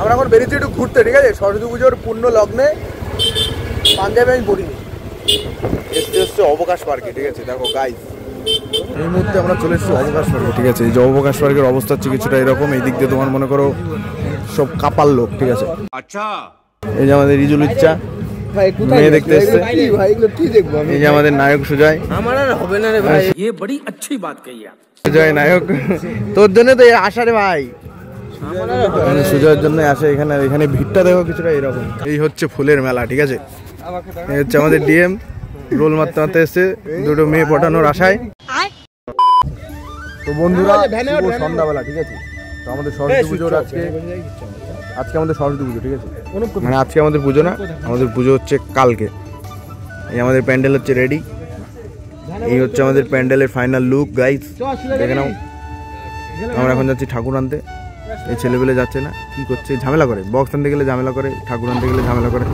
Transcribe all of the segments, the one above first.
আমরা এখন বেরিয়েছি একটু ঘুরতে, ঠিক আছে? সরস্বতী পুজোর পূর্ণ লগ্নে পাঞ্জাবে আমি পড়িনি, এসছে অবকাশ পার্কে, ঠিক আছে? দেখো গাইস, এই মুহূর্তে আমরা চলে এসেছি অবকাশ পার্কে, ঠিক আছে? এই যে অবকাশ পার্কের অবস্থা হচ্ছে কিছুটা এরকম। এই দিক দিয়ে তোমার মনে করো সব কাপাল লোক, ঠিক আছে? আচ্ছা, এই যে আমাদের রিজুল ইচ্ছা মেয়ে দেখতে এসছে, এই যে আমাদের নায়ক সুজয়। আমার আর হবে না রে ভাই, ये बड़ी अच्छी बात कही आप। সুজয় নায়ক, তোর জন্য তো আসা রে ভাই, সুজয়ের জন্য আসে এখানে। এখানে ভিড়টা দেখো কিছুটা এরকম। এই হচ্ছে ফুলের মেলা, ঠিক আছে? এই হচ্ছে আমাদের ডিএম রোল মারতে মারতে এসছে দুটো মেয়ে পটানোর আশায়। তো বন্ধুরা, সন্ধ্যাবেলা, ঠিক আছে? তো আমাদের সরস্বতী পুজোর আজকে আমাদের সরস্বতী পুজো, ঠিক আছে? মানে আজকে আমাদের পুজো না, আমাদের পুজো হচ্ছে কালকে। এই আমাদের প্যান্ডেল হচ্ছে রেডি। এই হচ্ছে আমাদের প্যান্ডেলের ফাইনাল লুক গাইস, দেখে নাও। আমরা এখন যাচ্ছি ঠাকুর আনতে। এই ছেলেবেলে যাচ্ছে না, কি করছে, ঝামেলা করে। বক্স আনতে গেলে ঝামেলা করে, ঠাকুর আনতে গেলে ঝামেলা করে।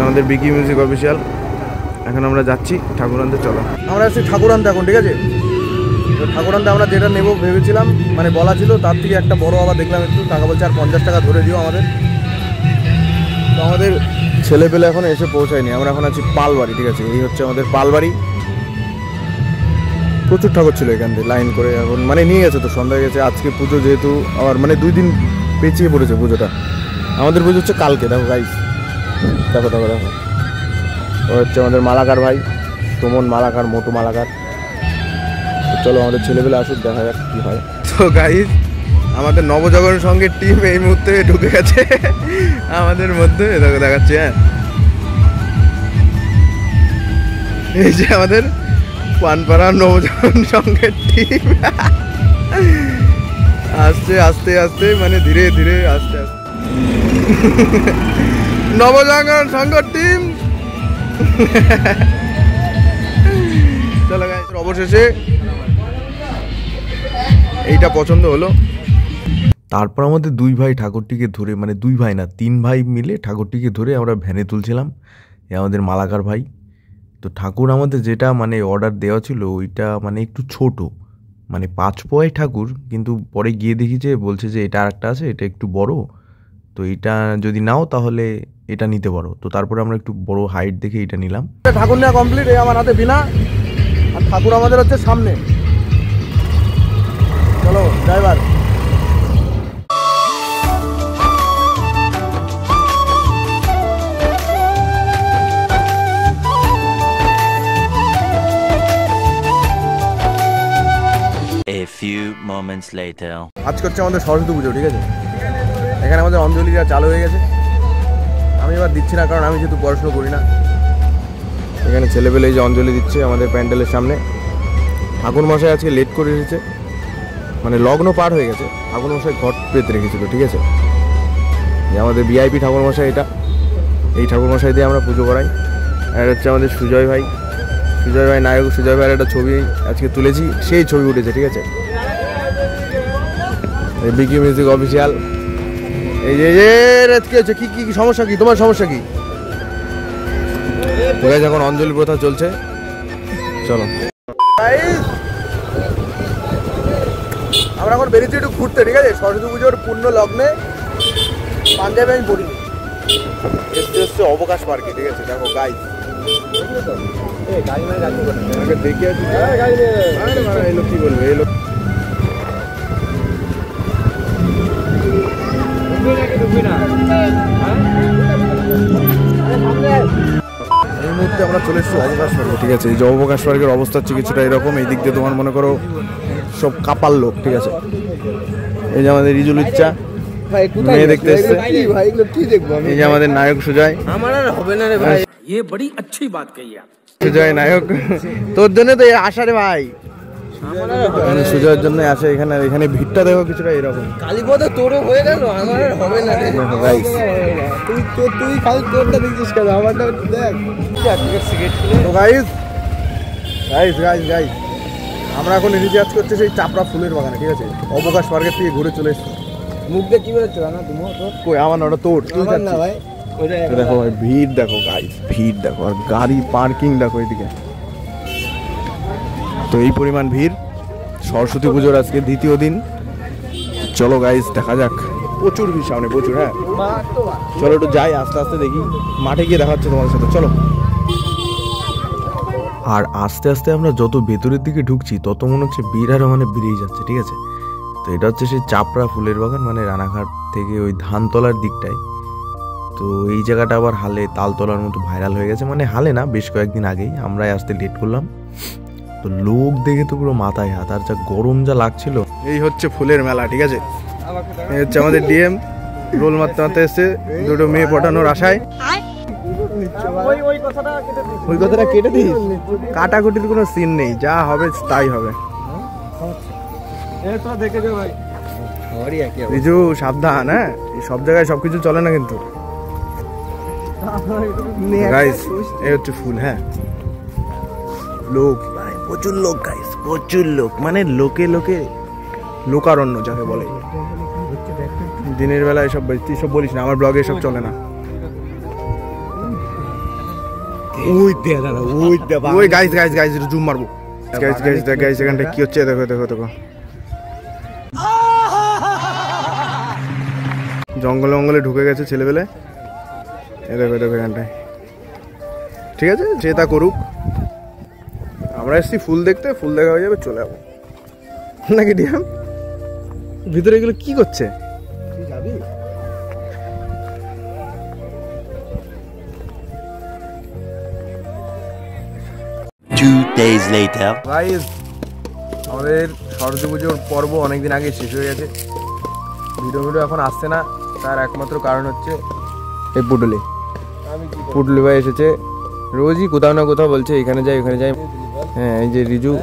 আমাদের বিকি মিউজিক অফিসিয়াল, এখন আমরা যাচ্ছি ঠাকুর আনতে। চলো, আমরা যাচ্ছি ঠাকুর আনতে এখন, ঠিক আছে? ঠাকুর আনতে আমরা যেটা নেবো ভেবেছিলাম, মানে বলা ছিল, তার থেকে একটা বড় আবার দেখলাম একটু টাকা বলছে আর 50 টাকা ধরে দিও আমাদের। তো আমাদের ছেলেপেলে এখন এসে পৌঁছায়নি। আমরা এখন আছি পালবাড়ি, ঠিক আছে? এই হচ্ছে আমাদের পালবাড়ি। প্রচুর ঠাকুর ছিল এখান থেকে লাইন করে, এখন মানে নিয়ে গেছে, তো সন্ধ্যা গেছে। আজকে পুজো যেহেতু আবার মানে 2 দিন পেছিয়ে পড়েছে পুজোটা। আমাদের পুজো হচ্ছে কালকে। দেখো গাইস, দেখো দেখো দেখো, ও হচ্ছে আমাদের মালাকার ভাই, সুমন মালাকার, মোটু মালাকার। চলো আমাদের ছেলেবেলে আসুক, দেখা যাক কি হয়। তো গাইস, আমাদের নবজাগরণ সঙ্গের টিম এই মুহূর্তে ঢুকে গেছে আমাদের মধ্যে। দেখো দেখাচ্ছি, হ্যাঁ, এই যে আমাদের পানপাড়া নবজাগরণ সঙ্গের টিম আসছে আস্তে আস্তে, মানে ধীরে ধীরে আস্তে আস্তে নবজাগরণ সংঘ টিম। চলো গাইস, অবশেষে এইটা পছন্দ হলো। তারপর আমাদের 2 ভাই ঠাকুরটিকে ধরে, মানে 2 ভাই না 3 ভাই মিলে ঠাকুরটিকে ধরে আমরা ভ্যানে তুলছিলাম। এ আমাদের মালাকার ভাই। তো ঠাকুর আমাদের যেটা মানে অর্ডার দেওয়া ছিল ওইটা মানে একটু ছোট, মানে 5 পয় ঠাকুর, কিন্তু পরে গিয়ে দেখি যে বলছে যে এটা আরেকটা আছে, এটা একটু বড়, তো এটা যদি নাও তাহলে এটা নিতে পারো। তো তারপরে আমরা একটু বড় হাইট দেখে এটা নিলাম। ঠাকুর নেওয়া কমপ্লিট। এই আমার হাতে বিনা, আর ঠাকুর আমাদের হচ্ছে সামনে। চলো driver. A few moments later. আজকে হচ্ছে আমাদের সরস্বতী পুজো, ঠিক আছে? এখানে আমাদের অঞ্জলিটা চালু হয়ে গেছে। আমি এবার দিচ্ছি না, কারণ আমি যেহেতু পড়াশোনা করি না। এখানে ছেলেপেলে এই যে অঞ্জলি দিচ্ছে আমাদের প্যান্ডেলের সামনে। ঠাকুরমশাই আজকে লেট করে এসেছে, মানে লগ্ন পার হয়ে গেছে। ঠাকুরমশাই ঘট পেতে রেখেছিল, ঠিক আছে? আমাদের ভিআইপি ঠাকুরমশাই এটা। এই ঠাকুরমশাই দিয়ে আমরা পুজো করাই। আর হচ্ছে আমাদের সুজয় ভাই, সুজয় ভাই নায়ক। সুজয় ভাইয়ের একটা ছবি আজকে তুলেছি, সেই ছবি উঠেছে, ঠিক আছে? বিকি মিউজিক অফিসিয়াল। এই যে কি হচ্ছে, কি কি সমস্যা, কি তোমার সমস্যা কি? এখন অঞ্জলি প্রথা চলছে। চলো আমরা এখন বেরিয়েছি একটু ঘুরতে, ঠিক আছে? সরস্বতী পুজোর পূর্ণ লগ্নে পাঞ্জাবে আমি পড়িনি, এসছে অবকাশ পার্কে, ঠিক আছে? দেখো গাইস, দেখে আছি এলো, কি বলবো, এলো এই মুহূর্তে আমরা চলে এসেছি অবকাশ পার্কে, ঠিক আছে? এই যে অবকাশ পার্কের অবস্থা হচ্ছে কিছুটা এরকম। এই দিক দিয়ে তোমার মনে করো সব কাপাল লোক, ঠিক আছে? এই যে আমাদের রিজুল ইচ্ছা মেয়ে দেখতে এসছে, এই যে আমাদের নায়ক সুজয়। আমার আর হবে না রে ভাই, ये बड़ी अच्छी बात कही आप। সুজয় নায়ক, তোর জন্য তো আসা রে ভাই, সুজয়ের জন্য আসে এখানে। এখানে ভিড়টা দেখো কিছুটা এরকম। কালীপদ তোরও হয়ে গেল, আমার আর হবে না রে গাইস। তুই খালি তোরটা দেখছিস কেন, আমারটা দেখ। তো গাইস গাইস গাইস গাইস আমরা এখন রিচার্জ করছি সেই চাপড়া ফুলের বাগানে, ঠিক আছে? অবকাশ পার্কের থেকে ঘুরে চলে এসেছি। মুখ দিয়ে কি বেরোচ্ছে না তুমি? কই আমার নটা তোর, তুই না ভাই। দেখো ভাই ভিড় দেখো গাইস, ভিড় দেখো, আর গাড়ি পার্কিং দেখো এদিকে। তো এই পরিমাণ ভিড় সরস্বতী পুজোর আজকে দ্বিতীয় দিন। চলো গাইস দেখা যাক। প্রচুর ভিড় সামনে, প্রচুর। হ্যাঁ চলো একটু যাই, আস্তে আস্তে দেখি, মাঠে গিয়ে দেখা হচ্ছে তোমাদের সাথে, চলো। আর আস্তে আস্তে আমরা যত ভেতরের দিকে ঢুকছি তত মনে হচ্ছে ভিড় আরও মানে বেড়েই যাচ্ছে, ঠিক আছে। তো এটা হচ্ছে সেই চাপড়া ফুলের বাগান, মানে রানাঘাট থেকে ওই ধানতলার দিকটায়। তো এই জায়গাটা আবার হালে তালতলার মতো ভাইরাল হয়ে গেছে, মানে হালে না, বেশ কয়েকদিন আগেই। আমরাই আসতে লেট করলাম, তো লোক দেখে তো পুরো মাথায় হাত, আর যা গরম যা লাগছিল। এই হচ্ছে ফুলের মেলা, ঠিক আছে। এই হচ্ছে আমাদের ডিএম রোল মারতে মারতে এসছে দুটো মেয়ে পটানোর আশায়। ওই কথাটা কেটে দিস, কাটাকুটির কোনো সিন নেই, যা হবে তাই হবে। রিজু সাবধান, হ্যাঁ সব জায়গায় সবকিছু চলে না কিন্তু। গাইস এই হচ্ছে ফুল, হ্যাঁ লোক মানে প্রচুর লোক গাইস, প্রচুর লোক, মানে লোকে লোকে লোকারণ্য যাকে বলে। দিনের বেলা এসব সব বলিস না, আমার ব্লগে এসব চলে না। ওই গাইস গাইস গাইস জুম মারবো, গাইস গাইস গাইস এখানটা কি হচ্ছে, দেখো দেখো দেখো, জঙ্গলে জঙ্গলে ঢুকে গেছে ছেলেবেলে। দেখো দেখো এখানটায়, ঠিক আছে যে তা করুক, আমরা এসছি ফুল দেখতে, ফুল দেখা হয়ে যাবে চলে যাবো নাকি ডিএম। ভিতরে এগুলো কি করছে? 2 days later. গাইস আমাদের সরস্বতী পুজোর পর্ব অনেকদিন আগে শেষ হয়ে গেছে, ভিডিও এখন আসছে না। তার একমাত্র কারণ হচ্ছে এই পুটলি ভাই এসেছে, রোজই কোথাও না কোথাও বলছে এখানে যাই ওখানে যাই। হ্যাঁ এই যে রিজু,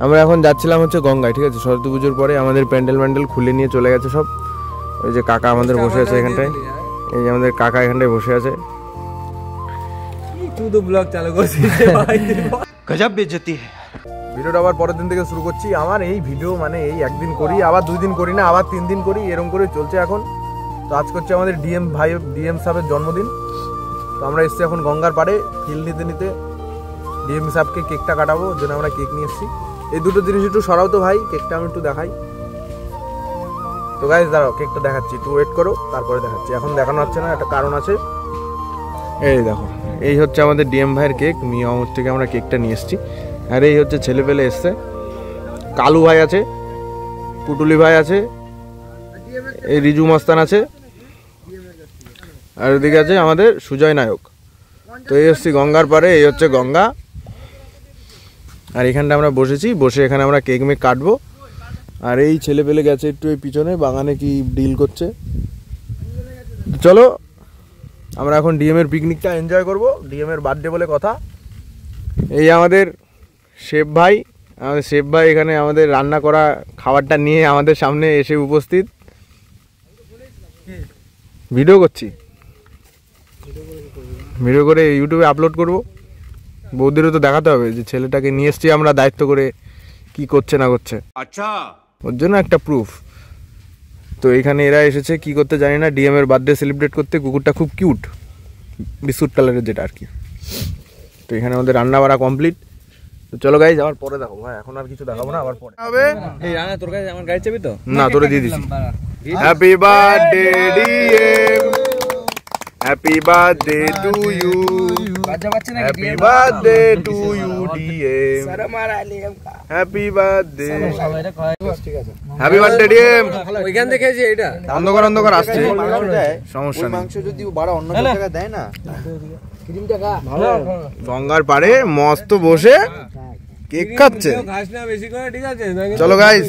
আমরা এখন যাচ্ছিলাম হচ্ছে গঙ্গায়, ঠিক আছে। সরস্বতী পুজোর পরে আমাদের প্যান্ডেল খুলে নিয়ে চলে গেছে সব। ওই যে কাকা আমাদের বসে আছে এখানটায়, এই যে আমাদের কাকা এখানটায় বসে আছে। ভিডিওটা আবার পরের দিন থেকে শুরু করছি। আমার এই ভিডিও মানে এই একদিন করি, আবার 2 দিন করি না, আবার 3 দিন করি, এরকম করে চলছে এখন। তো আজ করছে আমাদের ডিএম সাহেবের জন্মদিন। তো আমরা এসছি এখন গঙ্গার পাড়ে ফিল নিতে নিতে, ডিএম সাহেবকে কেকটা কাটাবো, ওর জন্য আমরা কেক নিয়ে এসেছি। এই দুটো জিনিস একটু সরাও তো ভাই, কেকটা আমি একটু দেখাই। তো গাইস দাঁড়াও, কেকটা দেখাচ্ছি, একটু ওয়েট করো, তারপরে দেখাচ্ছি। এখন দেখানো হচ্ছে না, একটা কারণ আছে। এই দেখো, এই হচ্ছে আমাদের ডিএম ভাইয়ের কেক, মিয়ামত থেকে আমরা কেকটা নিয়ে এসেছি। আর এই হচ্ছে ছেলেপেলে এসছে, কালু ভাই আছে, পুটুলি ভাই আছে, এই রিজু মস্তান আছে, আর এদিকে আছে আমাদের সুজয় নায়ক। তো এই হচ্ছে গঙ্গার পাড়ে, এই হচ্ছে গঙ্গা। আর এখানটা আমরা বসেছি, বসে এখানে আমরা কেক মেক কাটবো। আর এই ছেলেপেলে গেছে একটু এই পিছনে বাগানে কি ডিল করছে। চলো আমরা এখন ডিএম এর পিকনিকটা এনজয় করব, ডিএম এর বার্থডে বলে কথা। এই আমাদের শেফ ভাই, এখানে আমাদের রান্না করা খাবারটা নিয়ে আমাদের সামনে এসে উপস্থিত। ভিডিও করছি, ভিডিও করে ইউটিউবে আপলোড করব। বৌদিরও তো দেখাতে হবে যে ছেলেটাকে নিয়ে এসছি আমরা দায়িত্ব করে, কি করছে না করছে, আচ্ছা ওর জন্য একটা প্রুফ। তো এখানে এরা এসেছে কি করতে জানি না, ডিএম এর বার্থডে সেলিব্রেট করতে। কুকুরটা খুব কিউট, বিস্কুট কালারের যেটা আর কি। তো এখানে আমাদের রান্না বাড়া কমপ্লিট। তো চলো গাইজ, আবার পরে দেখাবো। হ্যাঁ এখন আর কিছু দেখাবো না, আবার পরে হবে। এই রানা তোর কাছে আমার গাড়ি চাবি তো? না তোরে দিয়ে দিছি। Happy birthday DM, happy birthday to you, happy birthday to you DM, happy birthday, happy birthday DM. ওইখান থেকে যে এটা অন্ধকার অন্ধকার আসছে, সমস্যা নেই। মাংস যদি বাড়া অন্য জায়গায় দেয় না, গঙ্গার পাড়ে মস্ত বসে কেক খাচ্ছে। চলো গাইস।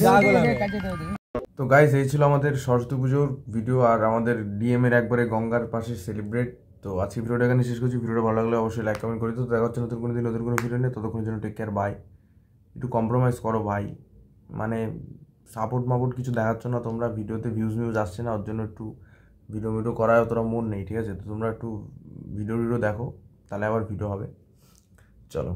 তো গাইস এই ছিল আমাদের সরস্বতী পুজোর ভিডিও আর আমাদের ডিএম এর একবারে গঙ্গার পাশে সেলিব্রেট। তো আজকে ভিডিওটা এখানে শেষ করছি। ভিডিওটা ভালো লাগলে অবশ্যই লাইক কমেন্ট করে দিও। তো দেখা হচ্ছে নতুন কোনো দিন নতুন কোনো ভিডিও নিয়ে, ততক্ষণের জন্য টেক কেয়ার, বাই। একটু কম্প্রোমাইজ করো ভাই, মানে সাপোর্ট কিছু দেখাচ্ছ না তোমরা, ভিডিওতে ভিউজ আসছে না, ওর জন্য একটু ভিডিও করায় অতটা মন নেই, ঠিক আছে। তো তোমরা একটু ভিডিও দেখো, তাহলে আবার ভিডিও হবে। চলো।